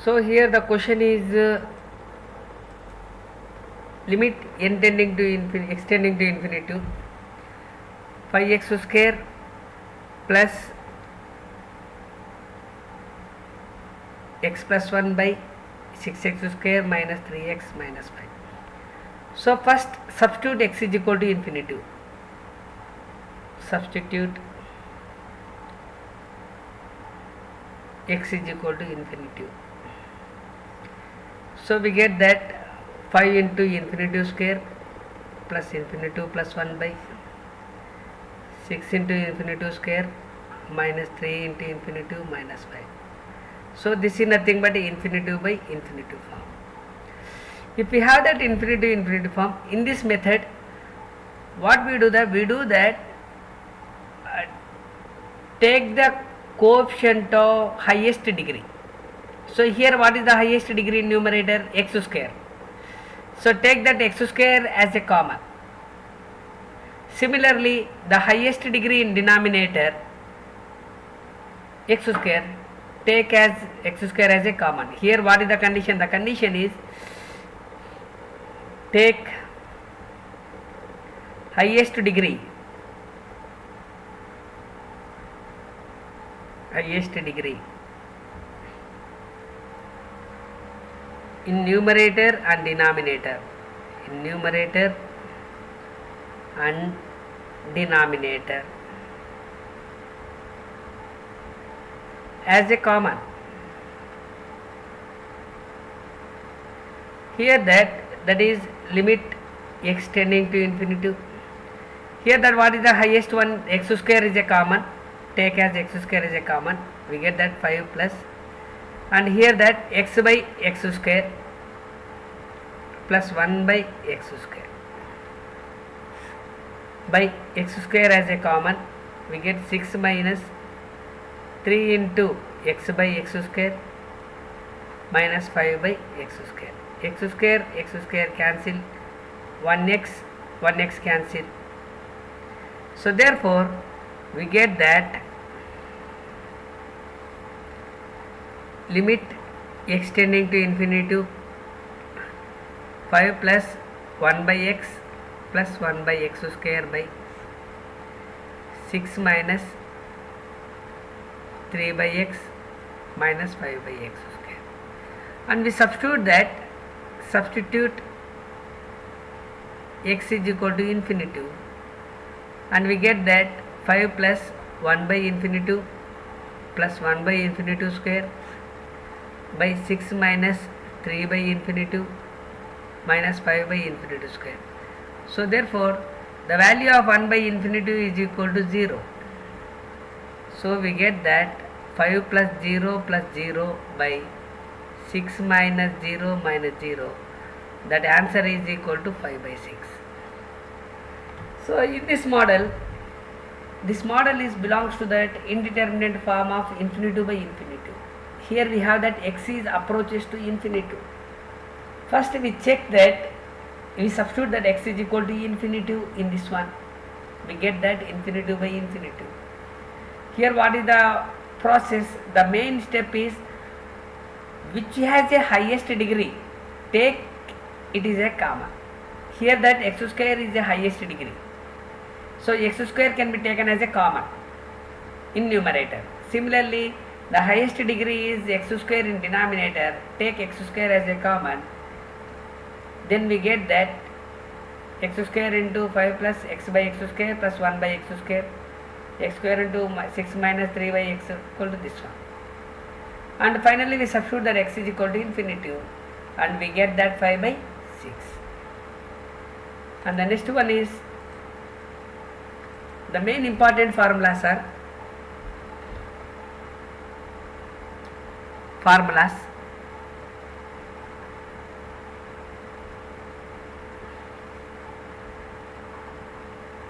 So here the question is limit n tending to infinity, extending to infinity, 5x square plus x plus 1 by 6x square minus 3x minus 5. So first substitute x is equal to infinity. Substitute x is equal to infinity. So we get that 5 into infinity square plus infinity plus 1 by 6 into infinity square minus 3 into infinity minus 5. So this is nothing but infinity by infinity form. If we have that infinity form, in this method, what we do that take the coefficient of highest degree. So here what is the highest degree in numerator? X square. So take that x square as a common. Similarly, the highest degree in denominator x square, take as x square as a common. Here what is the condition? The condition is take highest degree in numerator and denominator, as a common. Here that is limit x tending to infinity. Here that what is the highest one? X square is a common. Take as x square is a common. We get that 5 plus, and here that x by x square plus 1 by x square by x square as a common. We get 6 minus 3 into x by x square minus 5 by x square. X square cancel, 1x cancel. So therefore we get that limit x tending to infinity 5 plus 1 by x plus 1 by x square by 6 minus 3 by x minus 5 by x square, and we substitute x is equal to infinity, and we get that 5 plus 1 by infinity plus 1 by infinity square by 6 minus 3 by infinity minus 5 by infinity square. So therefore the value of 1 by infinity is equal to 0. So we get that 5 plus 0 by 6 minus 0 minus 0, that answer is equal to 5 by 6. So in this model belongs to that indeterminate form of infinity by infinity. Here we have that x is approaches to infinity. First we check that, we substitute that x is equal to infinity in this one. We get that infinity by infinity. Here what is the process? The main step is which has a highest degree, take it is a common. Here that x square is the highest degree. So x square can be taken as a common in numerator. Similarly, the highest degree is x square in denominator, take x square as a common. Then we get that x square into 5 plus x by x square plus 1 by x square into 6 minus 3 by x equal to this one. And finally we substitute that x is equal to infinity, and we get that 5 by 6. And the next one is, the main important formulas are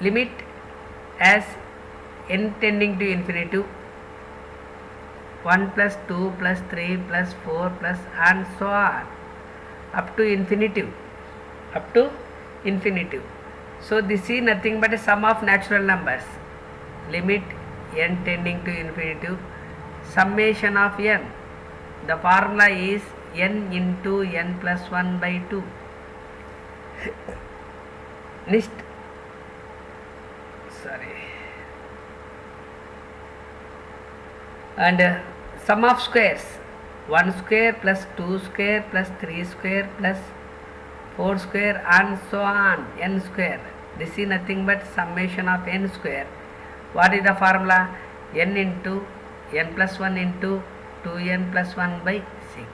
limit as n tending to infinity 1 plus 2 plus 3 plus 4 plus and so on up to infinity. So this is nothing but a sum of natural numbers. Limit n tending to infinity, summation of n the formula is n into n plus 1 by 2. Next, and sum of squares, 1 square plus 2 square plus 3 square plus 4 square and so on, n square. This is nothing but summation of n square. What is the formula? N into n plus 1 into 2n plus 1 by 6.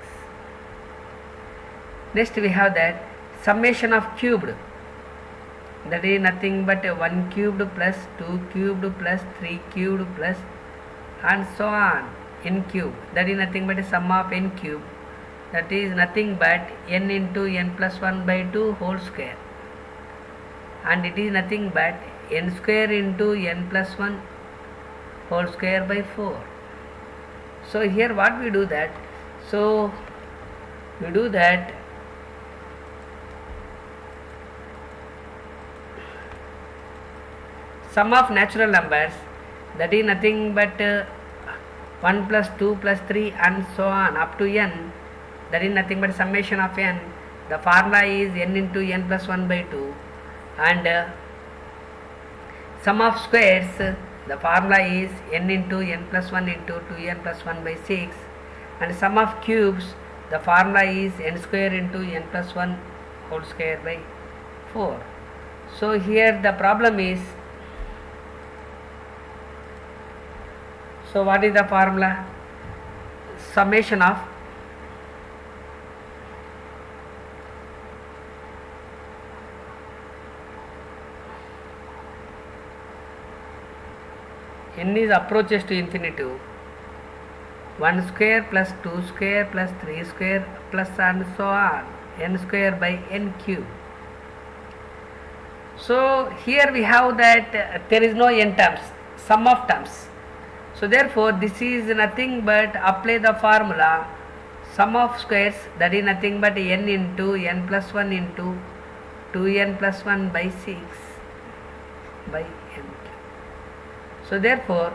Next we have that summation of cubed, that is nothing but 1 cubed plus 2 cubed plus 3 cubed plus and so on, n cube. That is nothing but a sum of n cube, that is nothing but n into n plus 1 by 2 whole square, and it is nothing but n square into n plus 1 whole square by 4. So here what we do that? So we do that sum of natural numbers, that is nothing but 1 plus 2 plus 3 and so on up to n, that is nothing but summation of n. The formula is n into n plus 1 by 2, and sum of squares, the formula is n into n plus 1 into 2n plus 1 by 6, and sum of cubes, the formula is n square into n plus 1 whole square by 4. So here the problem is, so what is the formula? Summation of n is approaches to infinity, 1 square plus 2 square plus 3 square plus and so on, n square by n cube. So here we have that there is no n terms, sum of terms. So therefore this is nothing but apply the formula sum of squares, that is nothing but n into n plus 1 into 2n plus 1 by 6 by n. So therefore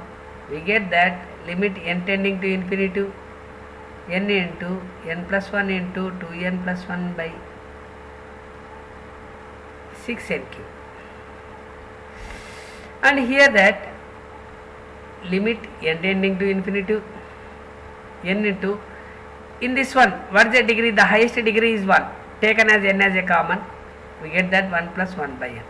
we get that limit n tending to infinity, n into n plus 1 into 2n plus 1 by 6n cube. And here that limit n tending to infinity, n into, in this one what is the degree? The highest degree is 1, taken as n as a common, we get that 1 plus 1 by n.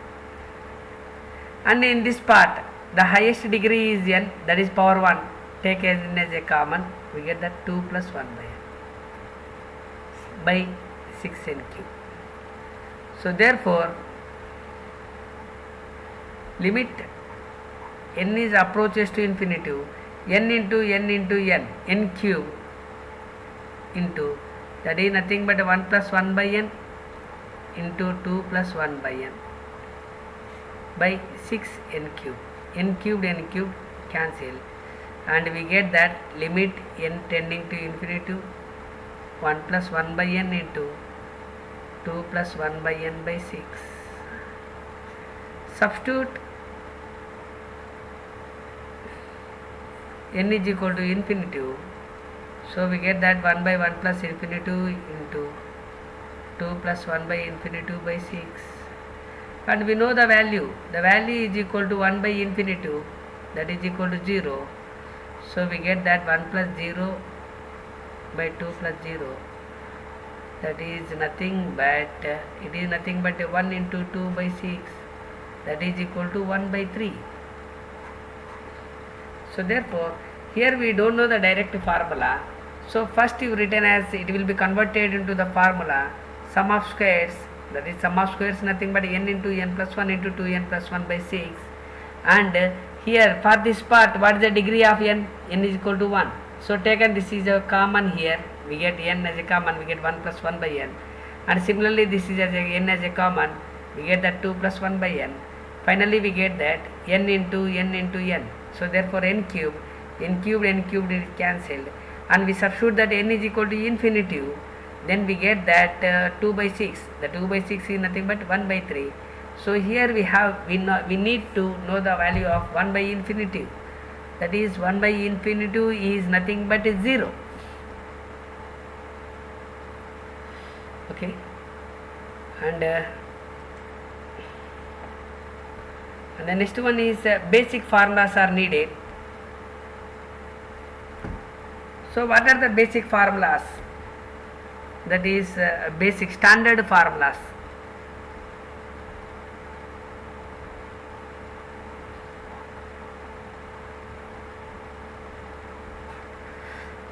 And in this part the highest degree is n, that is power 1, take as n as a common, we get that 2 plus 1 by n by 6n cube. So therefore limit n is approaches to infinity, n into n cube into, that is nothing but 1 plus 1 by n into 2 plus 1 by n by 6n cube. N cubed cancel, and we get that limit n tending to infinity, 1 plus 1 by n into 2 plus 1 by n by 6. Substitute n is equal to infinity, so we get that 1 by 1 plus infinity into 2 plus 1 by infinity by 6, and we know the value is equal to 1 by infinity, that is equal to 0. So we get that 1 plus 0 by 2 plus 0, that is nothing but 1 into 2 by 6, that is equal to 1 by 3. So therefore here we don't know the direct formula, so first you written as, it will be converted into the formula sum of squares, that is sum of squares nothing but n into n plus 1 into 2n plus 1 by 6, and here for this part what is the degree of n? N is equal to 1. So taken this is a common here, we get n as a common, we get 1 plus 1 by n, and similarly this is as a n as a common, we get that 2 plus 1 by n. Finally we get that n into n. So therefore n cubed is cancelled, and we substitute that n is equal to infinity, then we get that 2 by 6. The 2 by 6 is nothing but 1 by 3. So here we need to know the value of 1 by infinity, that is 1 by infinity is nothing but 0. Okay, and the next one is basic formulas are needed. So what are the basic formulas? That is basic standard formulas.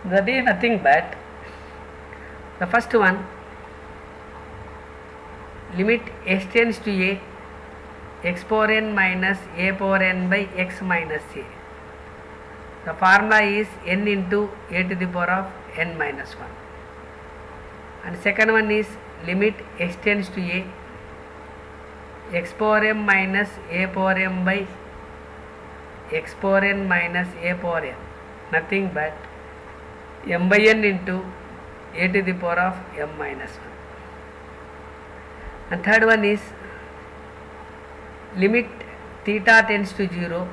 That is nothing but the first one, limit x tends to a, x power n minus a power n by x minus a. The formula is n into a to the power of n minus 1. And second one is limit x tends to a, x power m minus a power m by x power n minus a power n. Nothing but m by n into a to the power of m minus 1. And third one is limit theta tends to 0,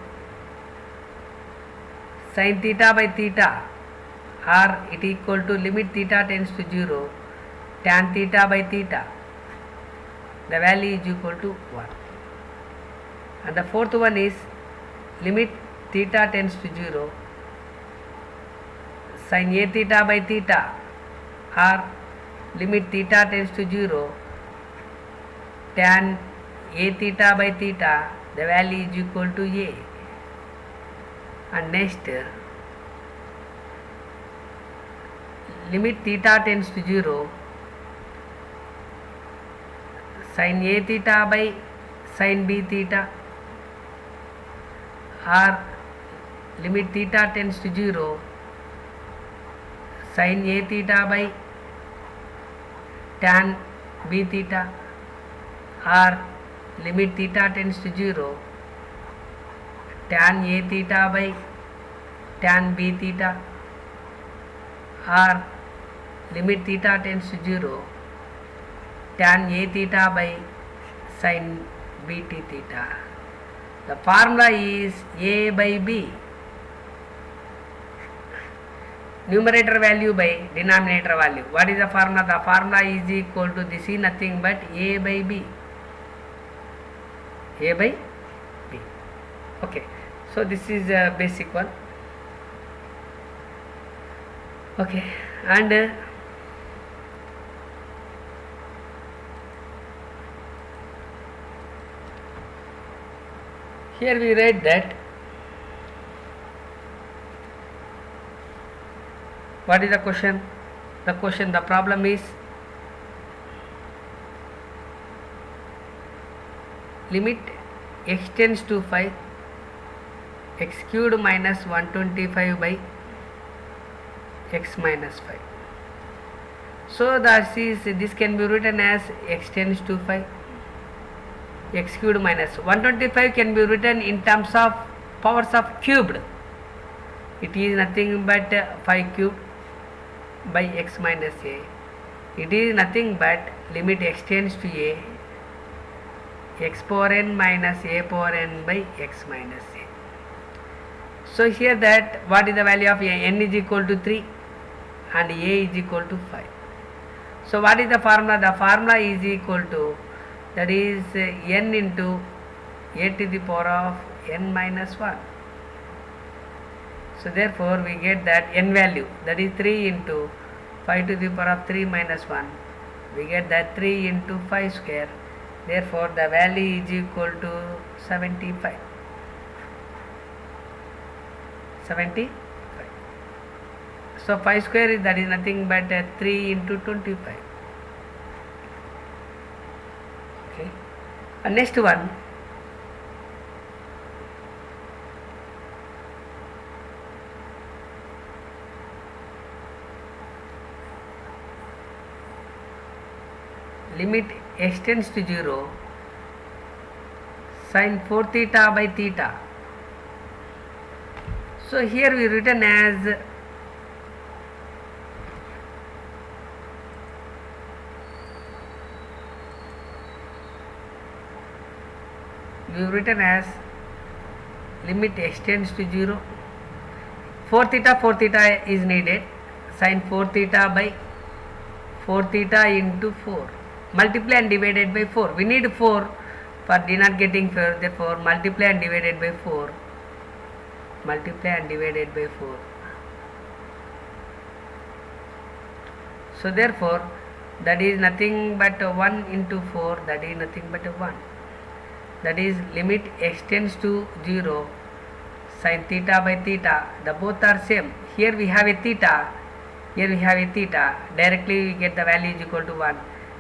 sin theta by theta, or it equal to limit theta tends to 0, tan theta by theta. The value is equal to 1. And the fourth one is limit theta tends to 0, sin a theta by theta, or limit theta tends to 0, tan a theta by theta. The value is equal to a. And next, limit theta tends to 0, sin a theta by sin b theta, or limit theta tends to 0, sin a theta by tan b theta, or limit theta tends to 0, tan a theta by tan b theta, or limit theta tends to 0, tan a theta by sin bt theta. The formula is a by b, numerator value by denominator value. What is the formula? The formula is equal to, this is nothing but a by b. A by b. Okay, so this is a basic one. Okay, and here we read that what is the question? The problem is limit x tends to 5, x cubed minus 125 by x minus 5. So this can be written as x tends to 5, x cubed minus 125 can be written in terms of powers of cubed. It is nothing but 5 cubed by x minus a. It is nothing but limit x tends to a, x power n minus a power n by x minus a. So here that what is the value of a? N is equal to 3 and a is equal to 5. So what is the formula? The formula is equal to, that is n into a to the power of n minus 1. So therefore we get that n value, that is 3 into 5 to the power of 3 minus 1. We get that 3 into 5 square. Therefore the value is equal to 75. 75. So 5 square is, that is nothing but 3 into 25. Okay. And next one, limit x tends to 0, sin 4 theta by theta. So here we written as limit x tends to 0, 4 theta is needed, sin 4 theta by 4 theta into 4. Multiply and divided by 4. We need 4 for d not getting 4. Therefore, multiply and divided by 4. Multiply and divided by 4. So therefore, that is nothing but 1 into 4. That is nothing but 1. That is limit extends to 0. Sin theta by theta. The both are same. Here we have a theta. Here we have a theta. Directly we get the value is equal to 1.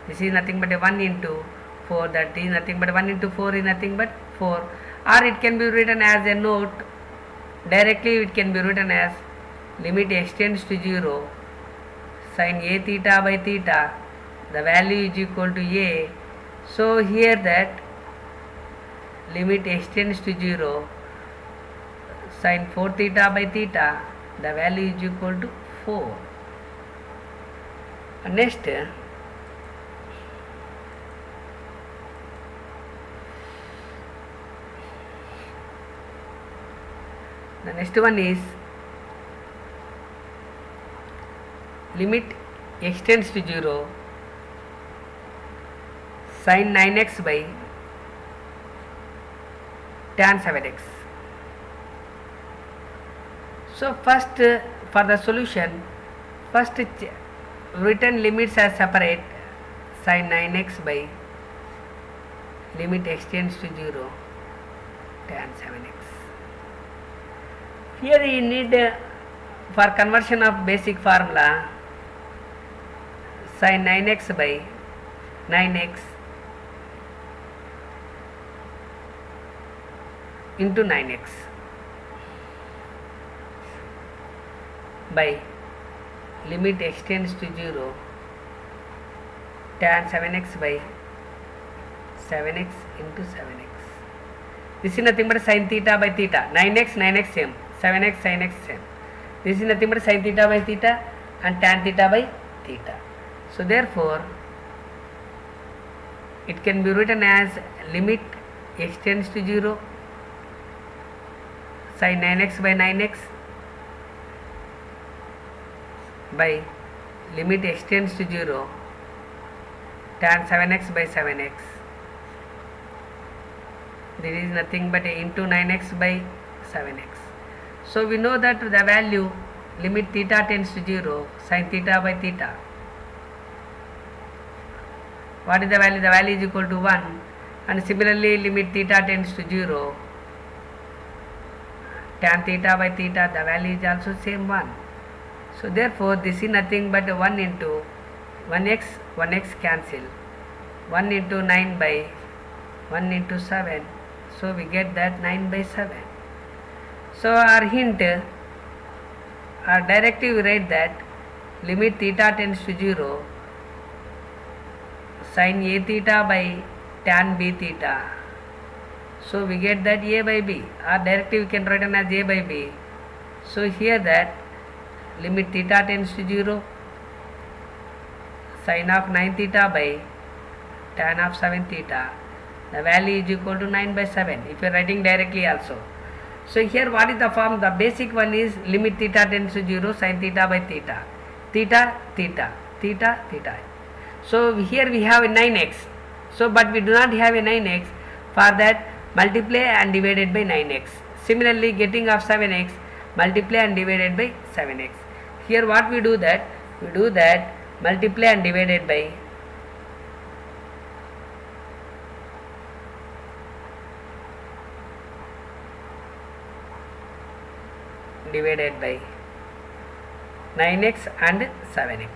This is nothing but a 1 into 4. That is nothing but 1 into 4 is nothing but 4. Or it can be written as a note. Directly it can be written as limit extends to 0. Sin a theta by theta. The value is equal to a. So here that limit extends to 0. Sin 4 theta by theta. The value is equal to 4. Next, the next one is limit extends to 0. Sin 9x by tan 7x. So first for the solution, first written limits are separate. Sin 9x by limit extends to 0 tan 7x. Here you need for conversion of basic formula sin 9x by 9x into 9x by limit extends to 0 tan 7x by 7x into 7x. This is nothing but sin theta by theta. 9x same, 7x sin x same. This is nothing but sin theta by theta and tan theta by theta. So therefore, it can be written as limit extends to 0 sin 9x by 9x by limit extends to 0 tan 7x by 7x. This is nothing but into 9x by 7x. So we know that the value limit theta tends to 0 sin theta by theta. What is the value? The value is equal to 1. And similarly limit theta tends to 0 tan theta by theta, the value is also same 1. So therefore this is nothing but 1 into 1x cancel, 1 into 9 by 1 into 7. So we get that 9 by 7. So our hint, our directive we write that limit theta tends to 0 sin a theta by tan b theta. So we get that a by b. Our directive we can write as a by b. So here that limit theta tends to 0 sin of 9 theta by tan of 7 theta. The value is equal to 9 by 7 if you are writing directly also. So here what is the form? The basic one is limit theta tends to 0 sin theta by theta. Theta, theta, theta, theta. So here we have a 9x. So but we do not have a 9x. For that multiply and divided by 9x. Similarly getting of 7x, multiply and divided by 7x. Here what we do that? We do that multiply and divided by 9x and 7x.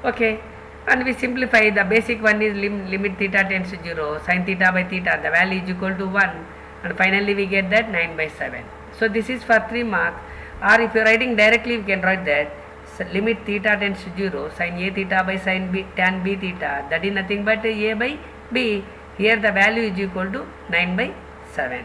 Okay, and we simplify. The basic one is limit theta tends to 0 sin theta by theta, the value is equal to 1, and finally we get that 9 by 7. So this is for 3 marks. Or if you are writing directly, we can write that limit theta tends to 0 sin a theta by sin b tan b theta, that is nothing but a by b. Here the value is equal to 9 by 7.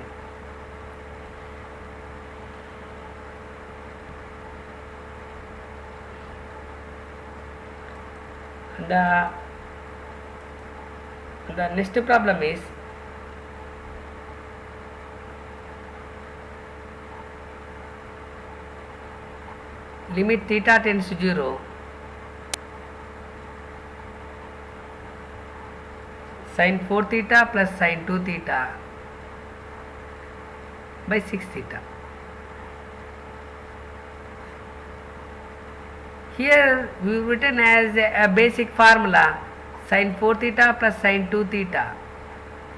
The next problem is limit theta tends to 0 sin 4 theta plus sin 2 theta by 6 theta. Here we have written as a basic formula sin 4 theta plus sin 2 theta.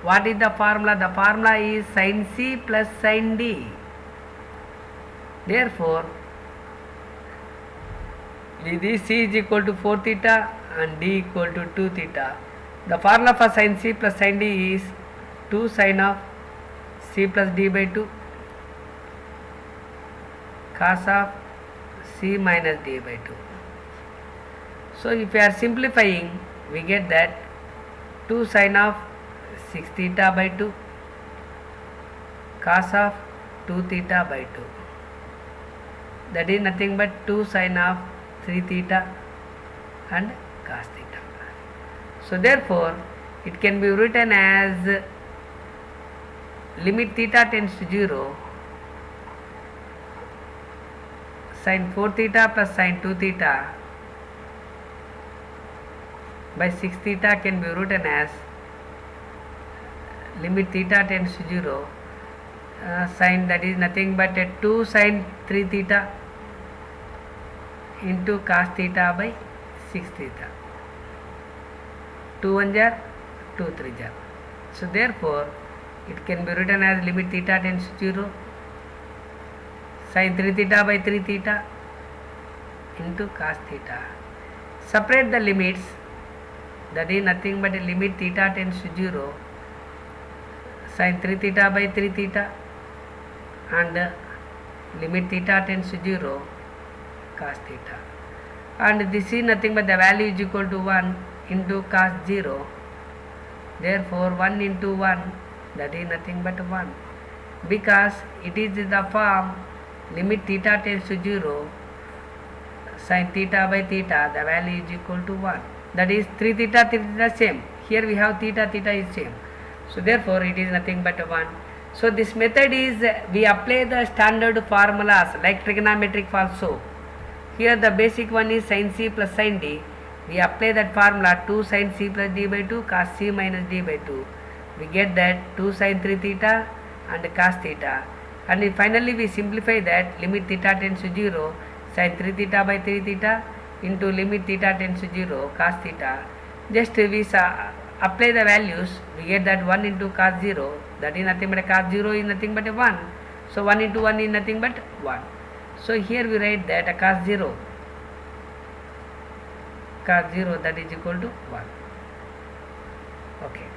What is the formula? The formula is sin C plus sin D. Therefore, this C is equal to 4 theta and D equal to 2 theta. The formula for sin C plus sin D is 2 sin of C plus D by 2 cos of C minus D by 2. So if we are simplifying, we get that 2 sin of 6 theta by 2 cos of 2 theta by 2. That is nothing but 2 sin of 3 theta and cos theta. So therefore it can be written as limit theta tends to 0 sin 4 theta plus sin 2 theta by 6 theta can be written as limit theta tends to 0 sin, that is nothing but 2 sin 3 theta into cos theta by 6 theta. 2 1 jar, 2 3 jar. So therefore it can be written as limit theta tends to 0 sin 3 theta by 3 theta into cos theta. Separate the limits, that is nothing but limit theta tends to 0 sin 3 theta by 3 theta and limit theta tends to 0 cos theta, and this is nothing but the value is equal to 1 into cos 0. Therefore 1 into 1, that is nothing but 1, because it is the form limit theta tends to 0 sin theta by theta, the value is equal to 1, that is 3 theta same. Here we have theta is same. So therefore it is nothing but 1. So this method is, we apply the standard formulas like trigonometric also. Here the basic one is sin C plus sin D. We apply that formula 2 sin C plus D by 2 cos C minus D by 2. We get that 2 sin 3 theta and cos theta. And finally we simplify that limit theta tends to 0 sin 3 theta by 3 theta into limit theta tends to 0 cos theta. Just we apply the values, we get that 1 into cos 0, that is nothing but cos 0 is nothing but 1. So 1 into 1 is nothing but 1. So here we write that cos 0 that is equal to 1. Okay.